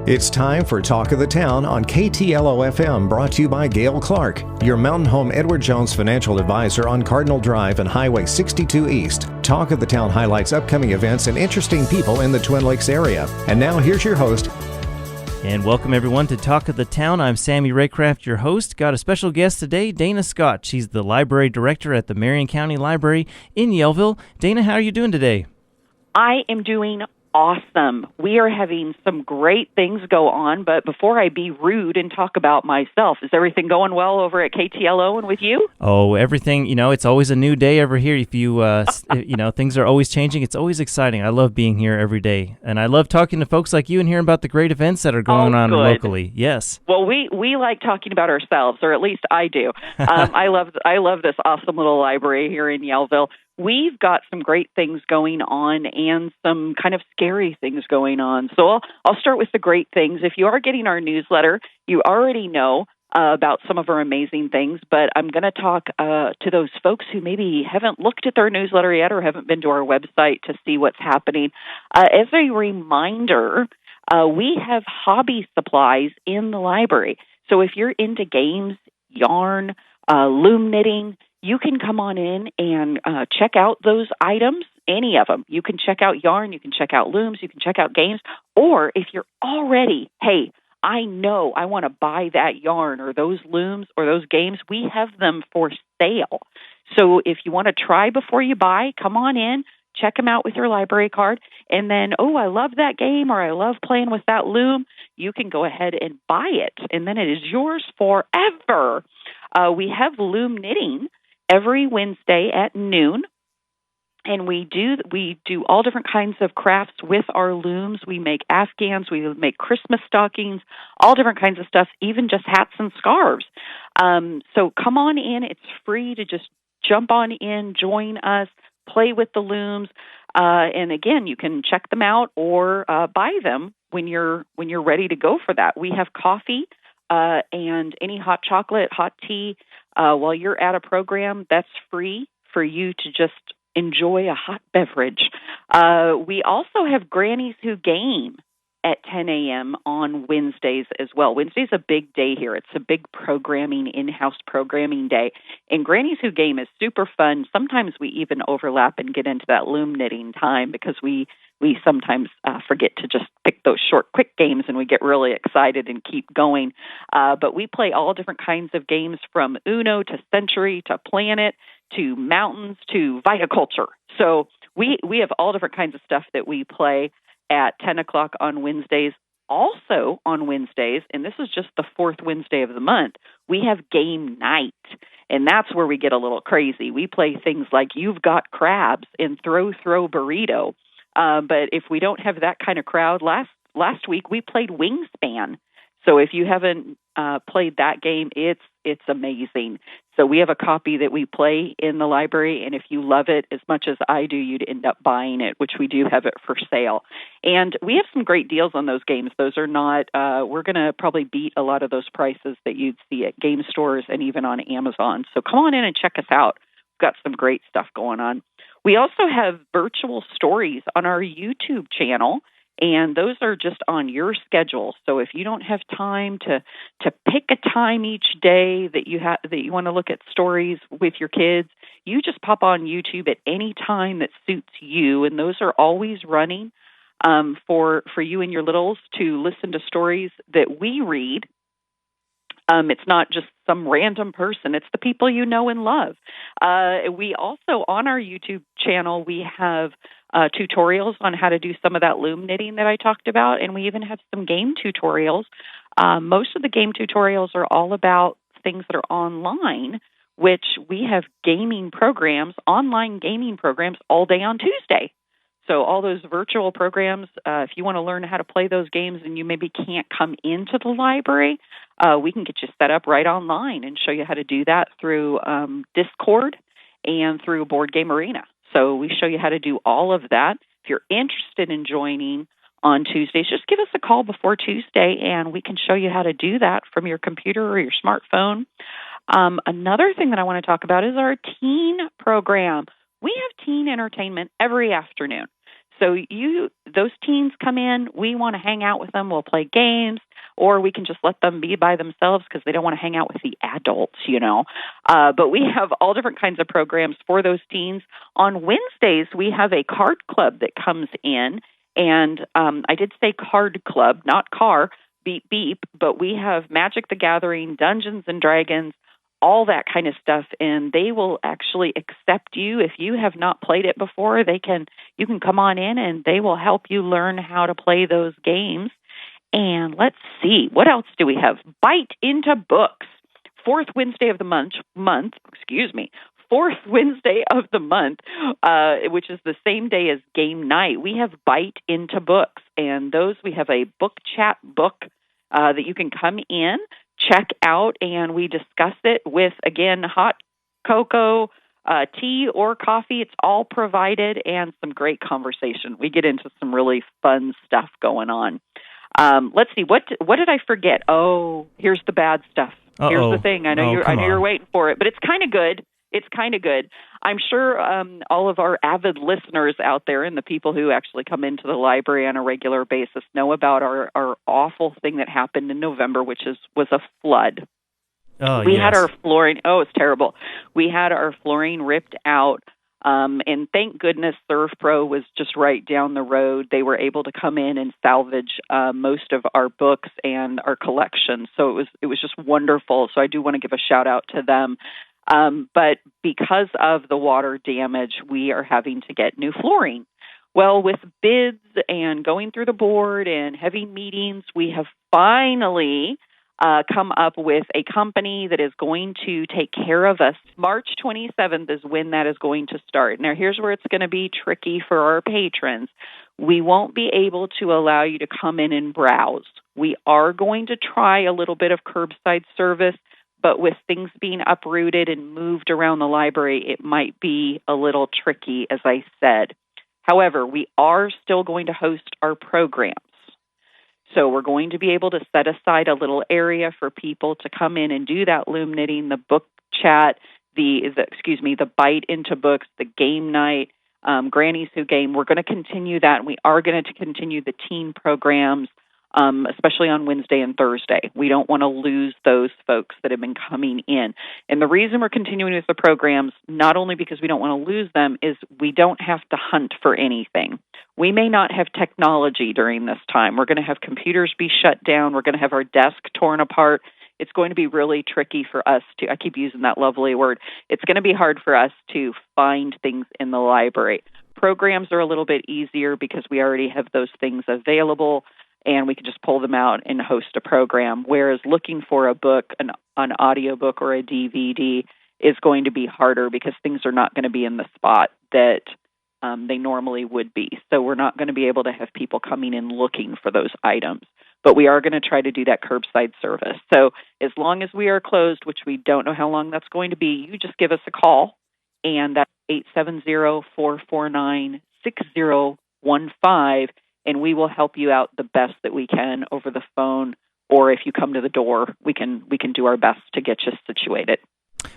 It's time for Talk of the Town on KTLO FM, brought to you by Gail Clark, your Mountain Home Edward Jones financial advisor on Cardinal Drive and Highway 62 East. Talk of the Town highlights upcoming events and interesting people in the Twin Lakes area. And now here's your host. And welcome everyone to Talk of the Town. I'm Sammy Raycraft, your host. Got a special guest today, Dana Scott. She's the library director at the Marion County Library in Yellville. Dana, how are you doing today? I am doing awesome. We are having some great things go on, but before I be rude and talk about myself, is everything going well over at KTLO and with you? Oh, everything, it's always a new day over here. If you, things are always changing. It's always exciting. I love being here every day, and I love talking to folks like you and hearing about the great events that are going on locally. Yes. Well, we like talking about ourselves, or at least I do. I love this awesome little library here in Yellville. We've got some great things going on and some kind of scary things going on. So I'll start with the great things. If you are getting our newsletter, you already know about some of our amazing things, but I'm going to talk to those folks who maybe haven't looked at their newsletter yet or haven't been to our website to see what's happening. As a reminder, we have hobby supplies in the library. So if you're into games, yarn, loom knitting, you can come on in and check out those items, any of them. You can check out yarn, you can check out looms, you can check out games, or if you're already, hey, I know I want to buy that yarn or those looms or those games, we have them for sale. So if you want to try before you buy, come on in, check them out with your library card, and then, I love that game or I love playing with that loom, you can go ahead and buy it, and then it is yours forever. We have loom knitting every Wednesday at noon, and we do all different kinds of crafts with our looms. We make Afghans, we make Christmas stockings, all different kinds of stuff, even just hats and scarves. So come on in. It's free to just jump on in, join us, play with the looms, and again, you can check them out or buy them when you're ready to go for that. We have coffee and any hot chocolate, hot tea. While you're at a program, that's free for you to just enjoy a hot beverage. We also have Grannies Who Game at 10 a.m. on Wednesdays as well. Wednesday's a big day here. It's a big in-house programming day. And Grannies Who Game is super fun. Sometimes we even overlap and get into that loom knitting time because we sometimes forget to just pick those short, quick games, and we get really excited and keep going. But we play all different kinds of games, from Uno to Century to Planet to Mountains to Viticulture. So we have all different kinds of stuff that we play at 10 o'clock on Wednesdays. Also on Wednesdays, and this is just the fourth Wednesday of the month, we have game night. And that's where we get a little crazy. We play things like You've Got Crabs and Throw Burrito. But if we don't have that kind of crowd, last week we played Wingspan. So if you haven't played that game, it's amazing. So we have a copy that we play in the library, and if you love it as much as I do, you'd end up buying it, which we do have it for sale. And we have some great deals on those games. Those are not, we're going to probably beat a lot of those prices that you'd see at game stores and even on Amazon. So come on in and check us out. We've got some great stuff going on. We also have virtual stories on our YouTube channel, and those are just on your schedule. So if you don't have time to pick a time each day that you want to look at stories with your kids, you just pop on YouTube at any time that suits you, and those are always running for you and your littles to listen to stories that we read. It's not just some random person. It's the people you know and love. We also, on our YouTube channel, we have tutorials on how to do some of that loom knitting that I talked about, and we even have some game tutorials. Most of the game tutorials are all about things that are online, which we have online gaming programs all day on Tuesday. So all those virtual programs, if you want to learn how to play those games and you maybe can't come into the library, we can get you set up right online and show you how to do that through Discord and through Board Game Arena. So we show you how to do all of that. If you're interested in joining on Tuesdays, just give us a call before Tuesday, and we can show you how to do that from your computer or your smartphone. Another thing that I want to talk about is our teen program. We have teen entertainment every afternoon. So those teens come in, we want to hang out with them, we'll play games, or we can just let them be by themselves because they don't want to hang out with the adults, But we have all different kinds of programs for those teens. On Wednesdays, we have a card club that comes in, and I did say card club, not car, beep, beep, but we have Magic the Gathering, Dungeons and Dragons, all that kind of stuff, and they will actually accept you. If you have not played it before, you can come on in and they will help you learn how to play those games. And let's see, what else do we have? Bite into Books. Fourth Wednesday of the month, fourth Wednesday of the month, which is the same day as game night. We have Bite into Books, and we have a book chat book that you can come in, check out, and we discuss it with, again, hot cocoa, tea or coffee. It's all provided, and some great conversation. We get into some really fun stuff going on. Let's see, what did I forget? Oh, here's the bad stuff. Uh-oh. Here's the thing. I know you're waiting for it, but it's kind of good. I'm sure all of our avid listeners out there and the people who actually come into the library on a regular basis know about our awful thing that happened in November, which was a flood. We had our flooring. Oh, it's terrible. We had our flooring ripped out. And thank goodness ServPro was just right down the road. They were able to come in and salvage most of our books and our collection. So it was just wonderful. So I do want to give a shout out to them. But because of the water damage, we are having to get new flooring. Well, with bids and going through the board and heavy meetings, we have finally come up with a company that is going to take care of us. March 27th is when that is going to start. Now, here's where it's going to be tricky for our patrons. We won't be able to allow you to come in and browse. We are going to try a little bit of curbside service, but with things being uprooted and moved around the library, it might be a little tricky, as I said. However, we are still going to host our programs. So we're going to be able to set aside a little area for people to come in and do that loom knitting, the book chat, the Bite into Books, the game night, Grannies Who Game. We're going to continue that, and we are going to continue the teen programs, especially on Wednesday and Thursday. We don't want to lose those folks that have been coming in. And the reason we're continuing with the programs, not only because we don't want to lose them, is we don't have to hunt for anything. We may not have technology during this time. We're going to have computers be shut down. We're going to have our desk torn apart. It's going to be really tricky for us to, I keep using that lovely word, it's going to be hard for us to find things in the library. Programs are a little bit easier because we already have those things available, and we can just pull them out and host a program, whereas looking for a book, an audiobook or a DVD is going to be harder because things are not going to be in the spot that they normally would be. So we're not going to be able to have people coming in looking for those items. But we are going to try to do that curbside service. So as long as we are closed, which we don't know how long that's going to be, you just give us a call, and that's 870-449-6015, and we will help you out the best that we can over the phone, or if you come to the door, we can do our best to get you situated.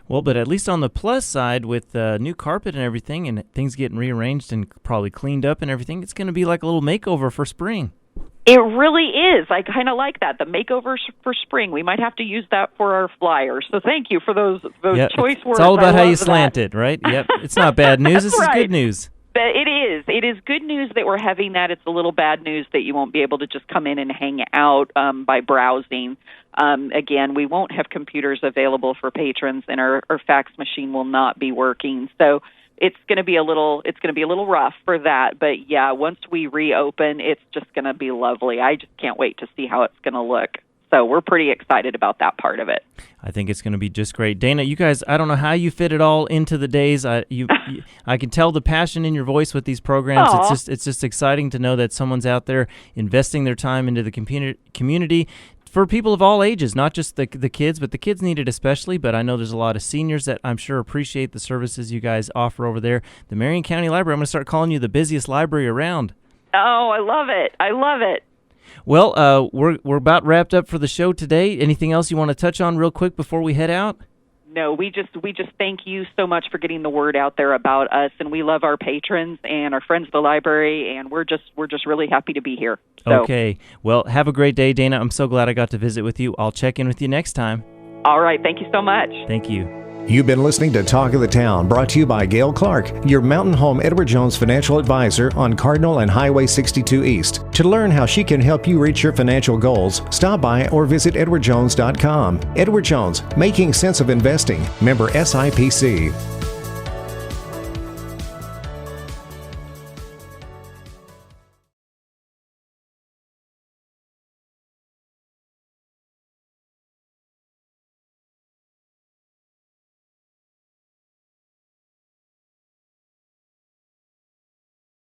Well, but at least on the plus side, with new carpet and everything, and things getting rearranged and probably cleaned up and everything, it's going to be like a little makeover for spring. It really is. I kind of like that, the makeover for spring. We might have to use that for our flyers. So thank you for those choice words. It's all about how you slant it, right? Yep. It's not bad news. This is good news. It is. It is good news that we're having that. It's a little bad news that you won't be able to just come in and hang out by browsing. Again, we won't have computers available for patrons, and our fax machine will not be working. So it's going to be a little rough for that. But yeah, once we reopen, it's just going to be lovely. I just can't wait to see how it's going to look. So we're pretty excited about that part of it. I think it's going to be just great. Dana, you guys, I don't know how you fit it all into the days. I can tell the passion in your voice with these programs. Aww. It's just exciting to know that someone's out there investing their time into the community for people of all ages, not just the kids, but the kids need it especially. But I know there's a lot of seniors that I'm sure appreciate the services you guys offer over there. The Marion County Library, I'm going to start calling you the busiest library around. Oh, I love it. I love it. Well, we're about wrapped up for the show today. Anything else you want to touch on real quick before we head out? No, we just thank you so much for getting the word out there about us, and we love our patrons and our friends at the library, and we're just really happy to be here. So. Okay. Well, have a great day, Dana. I'm so glad I got to visit with you. I'll check in with you next time. All right. Thank you so much. Thank you. You've been listening to Talk of the Town, brought to you by Gail Clark, your Mountain Home Edward Jones financial advisor on Cardinal and Highway 62 East. To learn how she can help you reach your financial goals, stop by or visit edwardjones.com. Edward Jones, making sense of investing. Member SIPC.